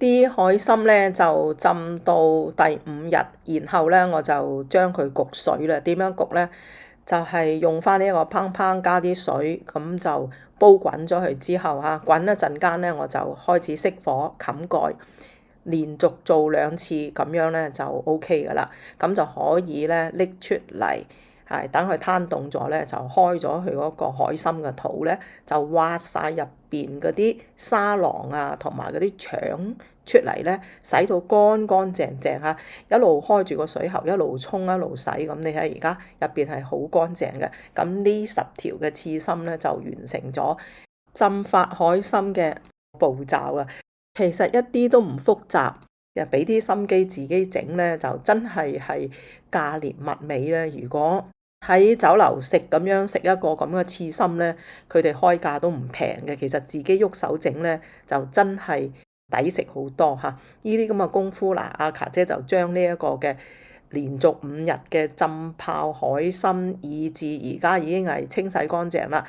啲海參咧就浸到第5日，然後咧我就將佢焗水啦。點樣焗咧？就係用翻呢一個烹烹加啲水，咁就煲滾咗佢之後嚇，滾一陣間咧我就開始熄火冚蓋，連續做2次咁樣咧就 OK 噶啦。咁就可以咧拎出嚟，係等佢攤凍咗咧，就開咗佢嗰個海參嘅肚咧，就挖晒入邊嗰啲沙囊啊，同埋嗰啲腸出嚟咧，洗到乾乾淨淨嚇，一路開住個水喉，一路沖一路洗，咁你睇而家入邊係好乾淨嘅。咁呢10條嘅刺身咧就完成咗浸發海參嘅步驟啦。其實一啲都唔複雜，又俾啲心機自己整咧，就真係價廉物美咧。如果喺酒樓食咁樣食一個咁嘅刺身咧，佢哋開價都唔平嘅。其實自己喐手整咧，就真係抵食好多嚇。呢啲咁嘅功夫嗱，阿卡姐就將呢一個嘅連續5日嘅浸泡海參，以至而家已經係清洗乾淨啦，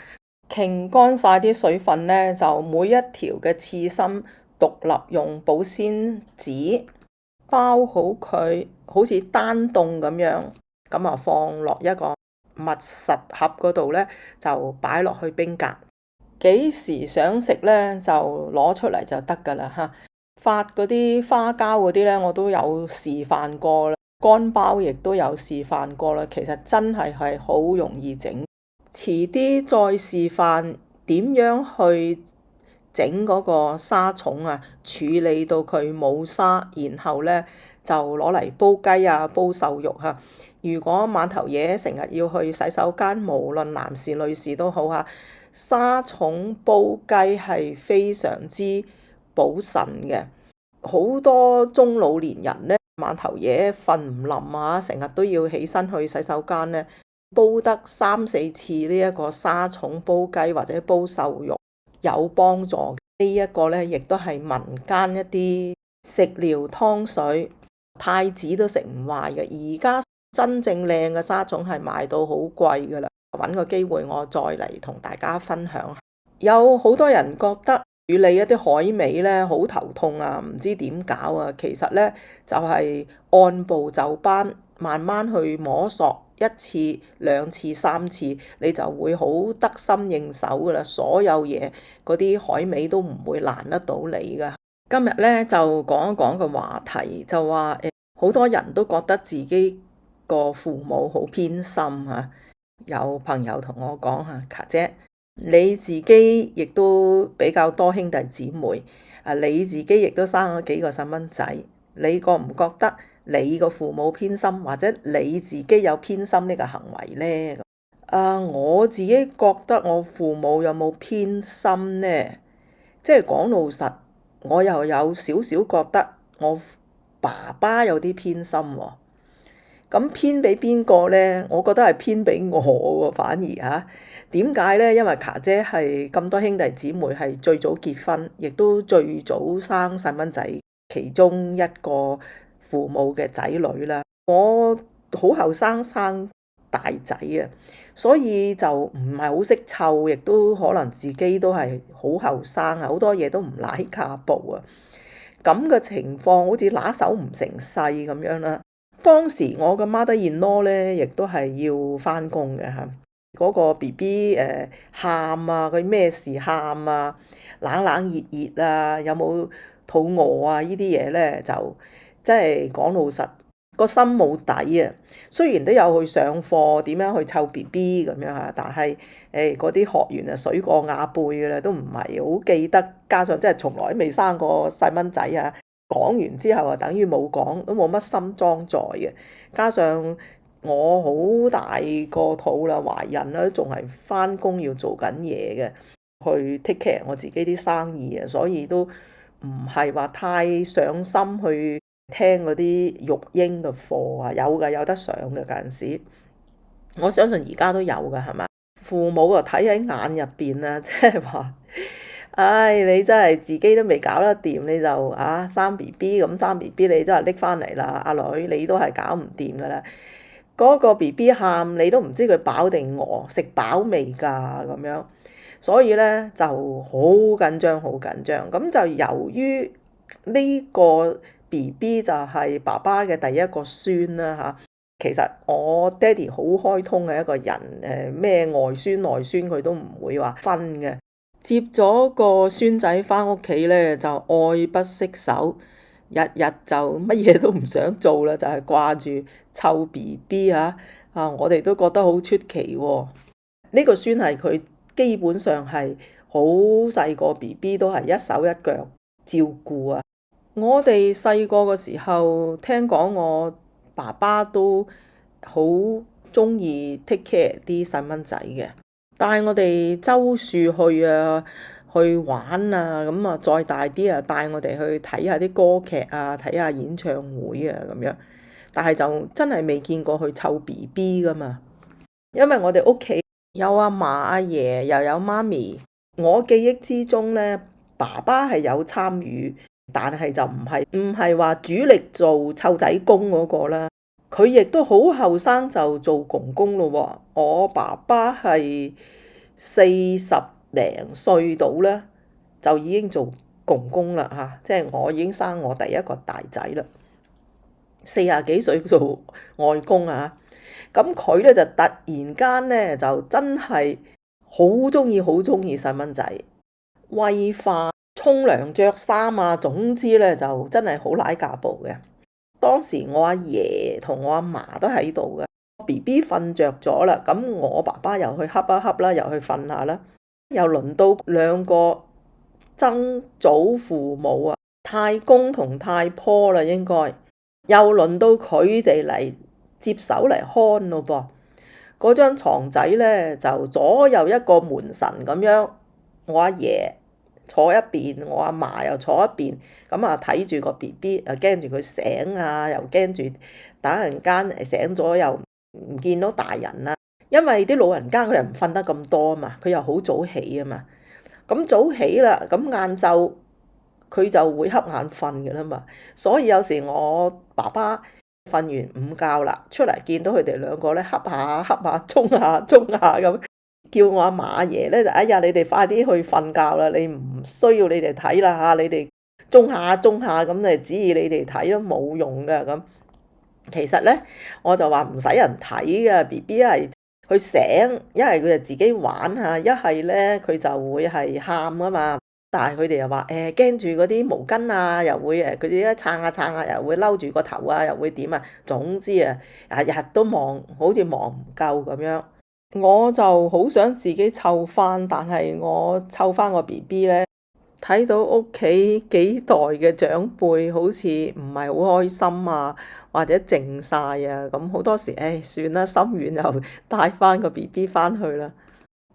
傾乾晒啲水分咧，就每一條嘅刺身獨立用保鮮紙包好佢，好似單凍咁樣，咁啊放落一個密實盒嗰度咧，就擺落去冰格。幾時想食咧，就攞出嚟就得噶啦嚇。發嗰啲花膠嗰啲咧，我都有示範過啦，乾包亦都有示範過啦。其實真係好容易整，遲啲再示範點樣去整嗰個沙蟲啊，處理到佢冇沙，然後咧就攞嚟煲雞啊、煲瘦肉嚇。如果晚頭夜成日要去洗手間，無論男士女士都好嚇，沙蟲煲雞係非常之補腎嘅。好多中老年人咧，晚頭夜瞓唔冧啊，成日都要起身去洗手間咧，煲得3、4次呢一個沙蟲煲雞或者煲瘦肉有幫助。呢一個咧，亦都係民間一啲食療湯水，太子都食唔壞嘅。而家真正靚嘅沙蟲係賣到好貴噶啦，揾個機會我再嚟同大家分享。有好多人覺得處理一啲海味咧好頭痛啊，唔知點搞啊。其實咧就係按部就班，慢慢去摸索，1次、2次、3次，你就會好得心應手噶啦。所有嘢嗰啲海味都唔會難得到你噶。今日咧就講一講個話題，就話好多人都覺得自己個父母好偏心嚇。有朋友同我講嚇，卡姐你自己亦都比較多兄弟姊妹，你自己亦都生咗幾個細蚊仔，你覺唔覺得你個父母偏心，或者你自己有偏心呢個行為呢？我自己覺得我父母有冇偏心呢？即係講老實，我又有少少覺得我爸爸有啲偏心喎。咁偏俾邊個呢？我覺得係偏俾我喎，反而嚇。點解呢？因為卡姐係咁多兄弟姊妹係最早結婚，亦都最早生細蚊仔，其中一個父母嘅仔女啦。我好後生生大仔啊，所以就唔係好識湊，亦都可能自己都係好後生啊，好多嘢都唔拉卡步啊。咁嘅情況好似拿手唔成勢咁樣啦。當時我嘅 mother-in-law 咧，亦都係要返工嘅嚇。嗰個 BB 喊啊，佢咩事喊啊，冷冷熱熱啊，有冇肚餓啊？呢啲嘢咧就即係講老實，個心冇底啊。雖然都有去上課，點樣去湊 BB 咁樣嚇，但係嗰啲學員啊水過鴨背嘅啦，都唔係好記得，加上即係從來都未生過細蚊仔啊。講完之後啊，等於冇講，都冇乜心裝載嘅。加上我好大個肚啦，懷孕啦，都仲係返工要做緊嘢嘅，去 take care 我自己啲生意啊，所以都唔係話太上心去聽嗰啲育嬰嘅課啊。有㗎，有得上嘅嗰陣時，我相信而家都有㗎，係嘛？父母啊睇喺眼入邊啊，即係話。唉，你真係自己都未搞得掂，你就生 BB 咁生 BB，你都係拎返嚟啦，阿女你都係搞唔掂噶啦。嗰個 BB 喊，你都唔知佢飽定餓，食飽未㗎咁樣，所以咧就好緊張，好緊張。咁就由於呢個 BB 就係爸爸嘅第一個孫啦嚇。其實我爹哋好開通嘅一個人，咩外孫內孫佢都唔會話分嘅。接咗個孫仔返屋企咧，就愛不釋手，日日就乜嘢都唔想做啦，就係掛住湊 BB 啊！我哋都覺得好出奇喎。呢個孫係佢基本上係好細個 BB 都係一手一腳照顧啊！我哋細個嘅時候聽講我爸爸都好鍾意 take care 啲細蚊仔嘅，帶我哋周樹去啊，去玩啊，咁啊再大啲啊帶我哋去睇下啲歌劇啊，睇下演唱會啊咁樣。但係就真係未見過去湊 BB 噶嘛，因為我哋屋企有阿嫲阿爺又有媽咪。我記憶之中呢，爸爸係有參與，但係就唔係話主力做湊仔公嗰個啦。佢亦都好後生就做公公咯喎。我爸爸係40零歲到啦，就已經做公公啦嚇，即係我已經生我第一個大仔啦。40幾歲做外公啊，咁佢咧就突然間咧就真係好鍾意細蚊仔，餵飯、沖涼、着衫啊，總之咧就真係好舐架步嘅。當時我阿爺同我阿嫲都喺度嘅，BB 瞓着咗啦，咁我爸爸又去恰一恰啦，又去瞓下啦，又輪到兩個曾祖父母啊，太公同太婆啦，應該。又輪到佢哋嚟接手嚟看咯噃，嗰張牀仔咧就左右一個門神咁樣，我阿爺坐一邊，我阿嫲又坐一邊，咁啊睇住個 BB，又驚住佢醒啊，又驚住等陣間醒咗又唔見到大人啊，因為啲老人家佢又唔瞓得咁多啊嘛，佢又好早起啊嘛，咁早起啦，咁晏晝佢就會瞌眼瞓嘅啦嘛，所以有時我爸爸瞓完午覺啦，出嚟見到佢哋兩個咧瞌下瞌下，沖下沖下咁，叫我阿嫲阿爺咧就哎呀，你哋快啲去瞓覺啦，你唔需要你哋睇啦嚇，你哋沖下沖下咁就指意你哋睇都冇用噶咁。其實咧我就話唔使人睇嘅 BB 係佢醒，一係佢就自己玩下，一係咧佢就會係喊噶嘛。但係佢哋又話驚住嗰啲毛巾啊，又會佢哋一撐下撐下，又會嬲住個頭啊，又會點啊？總之啊，日日都忙，好似忙唔夠咁樣。我就好想自己湊翻，但係我湊翻個 BB 咧，睇到屋企幾代嘅長輩好似唔係好開心啊，或者靜晒啊，咁好多時算啦，心軟又帶翻個 BB 翻去啦。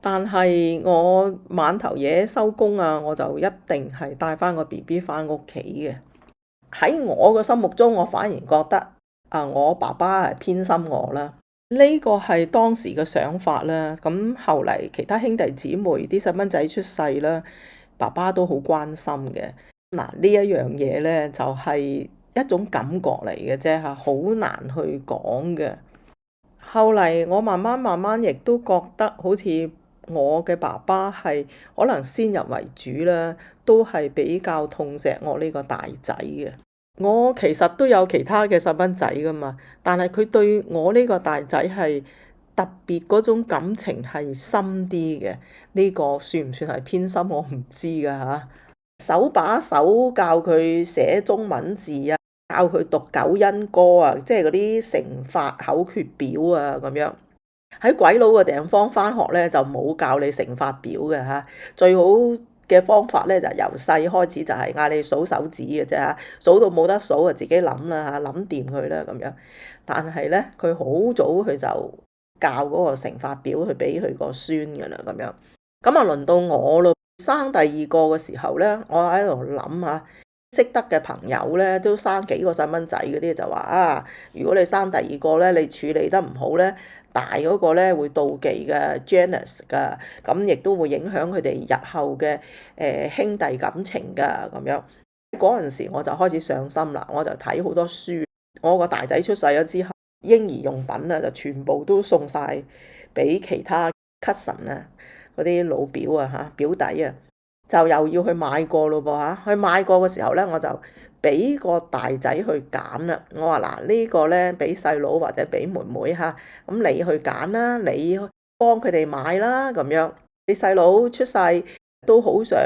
但係我晚頭嘢收工啊，我就一定係帶翻個 BB 翻屋企嘅。喺我個心目中，我反而覺得我爸爸係偏心我啦。呢個係當時嘅想法啦。咁後嚟其他兄弟姊妹啲細蚊仔出世啦，爸爸都好關心嘅。嗱，呢一樣嘢呢，就係一種感覺嚟嘅啫嚇，好難去講嘅。後嚟我慢慢亦都覺得好似我嘅爸爸係可能先入為主啦，都係比較痛錫我呢個大仔嘅。我其實都有其他嘅細蚊仔噶嘛，但係佢對我呢個大仔係特別嗰種感情係深啲嘅。呢個算唔算係偏心？我唔知噶嚇。手把手教佢寫中文字啊，教佢讀九因歌啊，即係嗰啲乘法口訣表啊咁樣。喺鬼佬嘅地方返學咧，就冇教你乘法表嘅嚇。最好嘅方法咧，就由細開始就係嗌你數手指嘅啫嚇，數到冇得數就自己諗啦嚇，諗掂佢啦咁樣。但係咧，佢好早佢就教嗰個乘法表去俾佢個孫㗎啦咁樣。咁啊，輪到我咯，生第二個嘅時候咧，我喺度諗下，識得嘅朋友咧都生幾個細蚊仔嗰啲就話啊，如果你生第二個咧，你處理得唔好咧，大嗰個咧會妒忌嘅 jealous 㗎，咁亦都會影響佢哋日後嘅兄弟感情㗎咁樣。嗰陣時我就開始上心啦，我就睇好多書。我個大仔出世咗之後，嬰兒用品啊就全部都送晒俾其他 cousin 啊，嗰啲老表啊嚇表弟啊，就又要去買過咯噃嚇。去買過嘅時候咧，我就俾個大仔去揀啦。我話嗱，呢個咧俾細佬或者俾妹妹嚇，咁你去揀啦，你幫佢哋買啦咁樣。你細佬出世都好想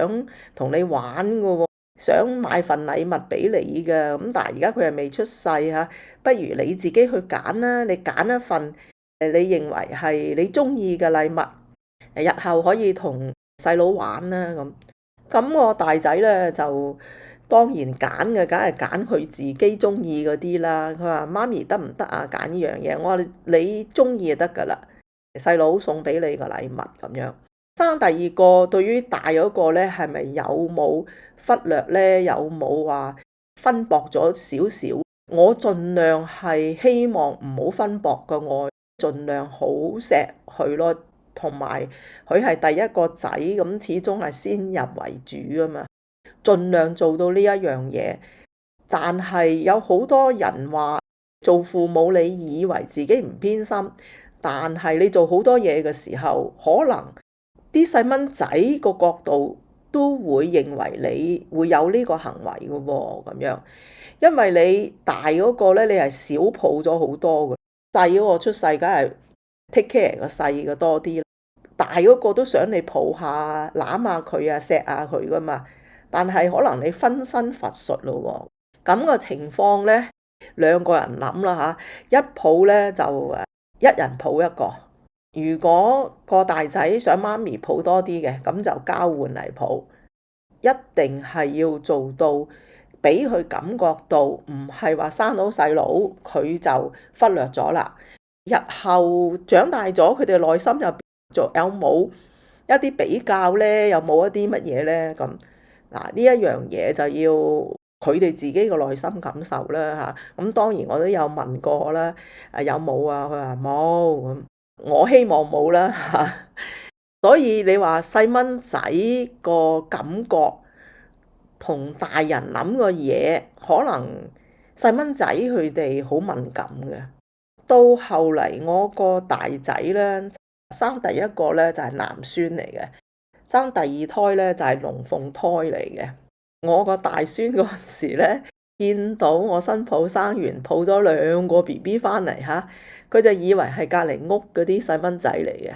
同你玩㗎喎，想買份禮物俾你嘅，咁但係而家佢又未出世嚇，不如你自己去揀啦，你揀一份你認為係你中意嘅禮物，日後可以同細佬玩啦咁。咁我大仔咧就當然揀嘅，梗係揀佢自己中意嗰啲啦。佢話媽咪得唔得啊？揀呢樣嘢，我話你中意就得㗎啦。細佬送俾你個禮物咁樣。生第二個對於大嗰個咧，係咪有冇忽略咧？有冇話分薄咗少少？我盡量係希望唔好分薄嘅愛，盡量好錫佢咯。同埋佢係第一個仔，咁始終係先入為主啊嘛，盡量做到呢一樣嘢。但係有好多人話做父母，你以為自己唔偏心，但係你做好多嘢嘅時候，可能啲細蚊仔個角度都會認為你會有呢個行為嘅喎，咁樣，因為你大嗰個咧，你係少抱咗好多嘅，細嗰個出世梗係 take care 個細嘅多啲，大嗰個都想你抱下攬下佢啊，錫下佢噶嘛，但係可能你分身乏術咯喎，咁個情況咧，兩個人諗啦嚇，一抱咧就一人抱一個。如果個大仔想媽咪抱多啲嘅，咁就交換嚟抱，一定係要做到俾佢感覺到，唔係話生到細佬佢就忽略咗啦。日後長大咗，佢哋內心入邊有冇一啲比較呢？有冇一啲乜嘢呢？咁嗱，呢一樣嘢就要佢哋自己嘅內心感受啦嚇。咁當然我都有問過啦，有冇啊？佢話冇咁。我希望冇啦嚇，所以你話細蚊仔個感覺同大人諗個嘢，可能細蚊仔佢哋好敏感嘅。到後嚟我個大仔咧生第一個咧就係男孫嚟嘅，生第二胎咧就係龍鳳胎嚟嘅。我個大孫嗰時咧見到我新抱生完，抱咗兩個 BB 翻嚟嚇。佢就以為係隔離屋嗰啲細蚊仔嚟嘅，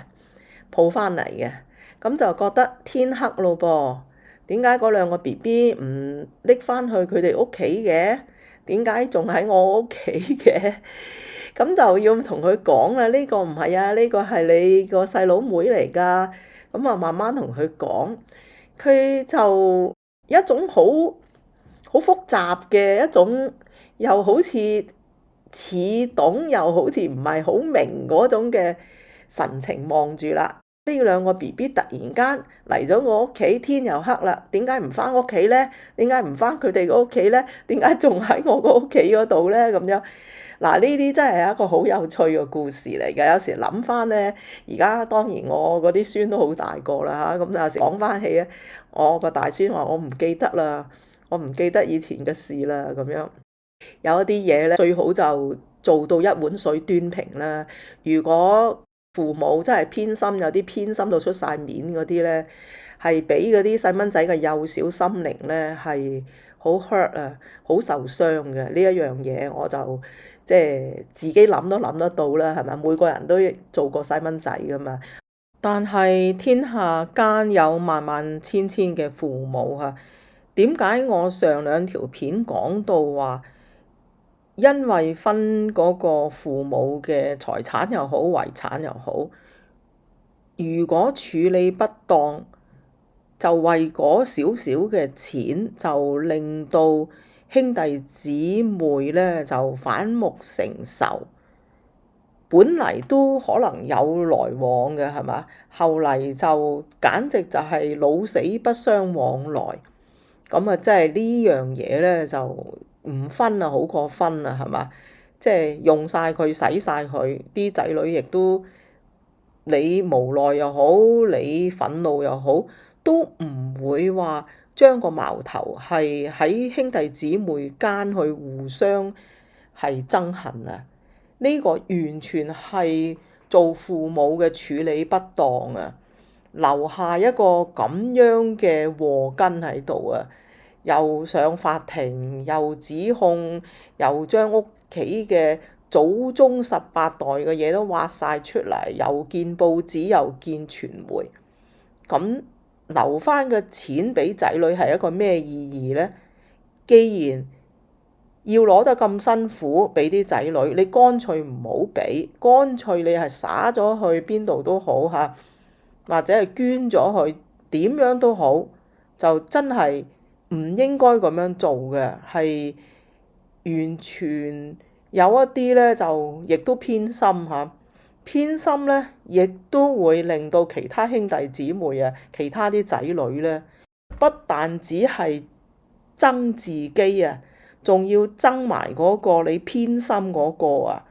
抱翻嚟嘅，咁就覺得天黑咯噃，點解嗰兩個 BB 唔拎翻去佢哋屋企嘅？點解仲喺我屋企嘅？咁就要同佢講啦，呢個唔係啊，呢個係你個細佬妹嚟㗎。咁啊，慢慢同佢講，佢就一種好複雜嘅一種，又好似懂又好似唔係好明嗰種嘅神情望住啦。呢兩個 BB 突然間嚟咗我屋企，天又黑啦，點解唔翻屋企咧？點解唔翻佢哋個屋企咧？點解仲喺我個屋企嗰度咧？咁樣嗱，呢啲真係一個好有趣嘅故事嚟嘅。有時諗翻咧，而家當然我嗰啲孫都好大個啦嚇，咁有時講翻起咧，我個大孫話我唔記得啦，我唔記得以前嘅事啦咁樣。有一啲嘢咧，最好就做到一碗水端平啦。如果父母真係偏心，有啲偏心到出晒面嗰啲咧，係俾嗰啲細蚊仔嘅幼小心靈咧係好 hurt 啊，好受傷嘅。呢一樣嘢我就即係自己諗都諗得到啦，係咪？每個人都做過細蚊仔噶嘛。但係天下間有萬萬千千嘅父母嚇，點解我上兩條片講到話，因為分嗰個父母嘅財產又好，遺產又好，如果處理不當，就為嗰少少嘅錢，就令到兄弟姊妹咧就反目成仇。本嚟都可能有來往嘅，係嘛？後嚟就簡直就係老死不相往來。咁啊，即係呢樣嘢咧就唔分啊，好過分啊，係嘛？即係用晒佢，使晒佢，啲仔女亦都你無奈又好，你憤怒又好，都唔會話將個矛頭係喺兄弟姊妹間去互相係憎恨啊！呢個完全係做父母嘅處理不當啊，留下一個咁樣嘅禍根喺度啊！又上法庭，又指控，又將屋企嘅祖宗18代嘅嘢都挖晒出嚟，又見報紙，又見傳媒。咁留翻嘅錢俾仔女係一個咩意義呢？既然要攞得咁辛苦俾啲仔女，你乾脆唔好俾，乾脆你係灑咗去邊度都好嚇，或者係捐咗去，點樣都好，就真係唔應該咁樣做嘅，係完全有一啲咧就亦都偏心嚇，偏心咧亦都會令到其他兄弟姊妹啊，其他啲仔女咧，不但只係憎自己啊，仲要憎埋嗰個你偏心嗰個啊！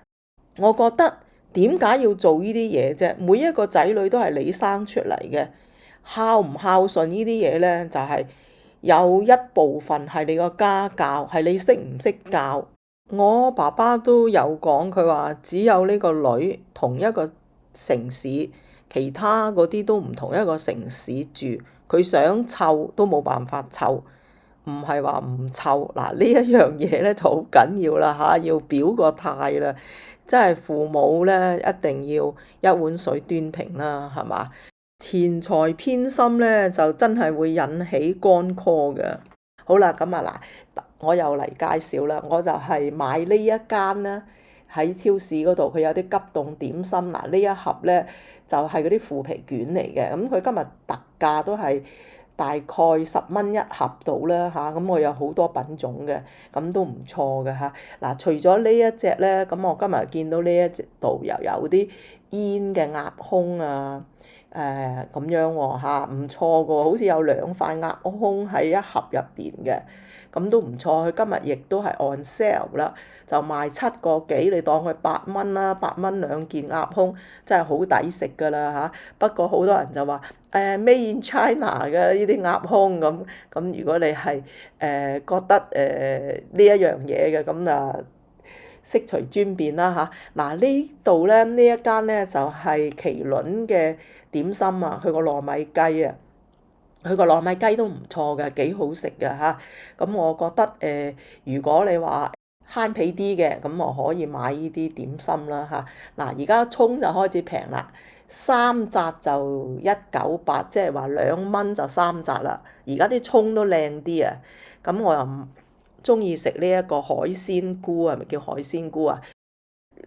我覺得點解要做呢啲嘢啫？每一個仔女都係你生出嚟嘅，孝唔孝順呢啲嘢咧，就係有一部分係你個家教，係你識唔識教。我爸爸都有講，佢話只有呢個女同一個城市，其他嗰啲都唔同一個城市住，佢想湊都冇辦法湊。唔係話唔湊嗱，呢一樣嘢咧就好緊要啦嚇，要表個態啦，即係父母咧一定要一碗水端平啦，係嘛？錢財偏心咧就真係會引起乾戈嘅。好啦，咁啊嗱，我又嚟介紹啦，我就係買呢一間啦，喺超市嗰度佢有啲急凍點心嗱，呢一盒咧就係嗰啲腐皮卷嚟嘅，咁佢今日特價都係大概10蚊一盒到啦嚇，咁我有好多品種嘅，咁都唔錯嘅嚇。嗱，除咗呢一隻咧，咁我今日見到呢一隻度又有啲煙嘅鴨胸啊，咁樣喎嚇，唔錯嘅喎，好似有2塊鴨胸喺一盒入邊嘅，咁都唔錯。佢今日亦都係 on sale 啦，就賣7個幾，你當佢8蚊啦，8蚊2件鴨胸，真係好抵食㗎啦嚇。不過好多人就話Made in China 嘅呢啲鴨胸咁，如果你係覺得呢一樣嘢嘅咁啊，悉隨尊便啦嚇。嗱，呢度咧呢一間咧就係麒麟嘅點心啊，佢個糯米雞啊，佢個糯米雞都唔錯嘅，幾好食嘅嚇。咁我覺得如果你話慳皮啲嘅，咁我可以買呢啲點心啦嚇。嗱，而家葱就開始平啦，3紮就198，即係話2蚊就3紮啦。而家啲葱都靚啲啊，咁我又唔中意食呢一個海鮮菇，係咪叫海鮮菇啊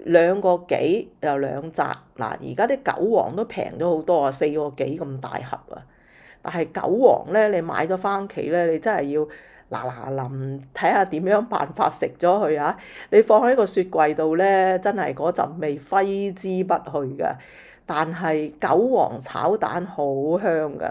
？2個幾又2紮。嗱，而家啲韭黃都平咗好多啊，4個幾咁大盒啊。但係韭黃咧，你買咗翻屋企咧，你真係要嗱臨睇下點樣辦法食咗佢啊！你放喺個雪櫃度咧，真係嗰陣味揮之不去㗎。但係韭黃炒蛋好香㗎。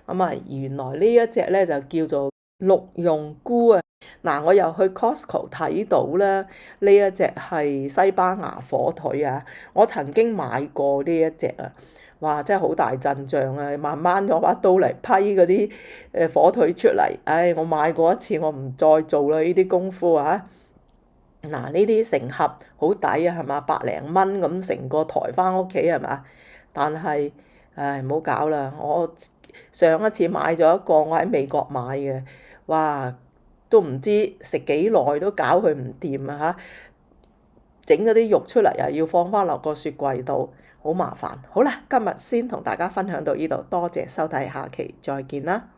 咁啊，原來呢一隻咧就叫做鹿茸菇啊！嗱，我又去 Costco 睇到啦，呢一隻係西班牙火腿啊！我曾經買過呢一隻啊。哇！真係好大陣仗啊！慢慢攞把刀嚟批嗰啲火腿出嚟。唉，我買過一次，我唔再做啦呢啲功夫啊！嗱，呢啲成盒好抵啊，係嘛？100零蚊咁成個抬翻屋企係嘛？但係唉，唔好搞啦！我上一次買咗一個，我喺美國買嘅，哇！都唔知食幾耐都搞佢唔掂啊嚇！整嗰啲肉出嚟又要放翻落個雪櫃度。好麻煩，好啦，今日先同大家分享到呢度，多謝收睇，下期再見啦。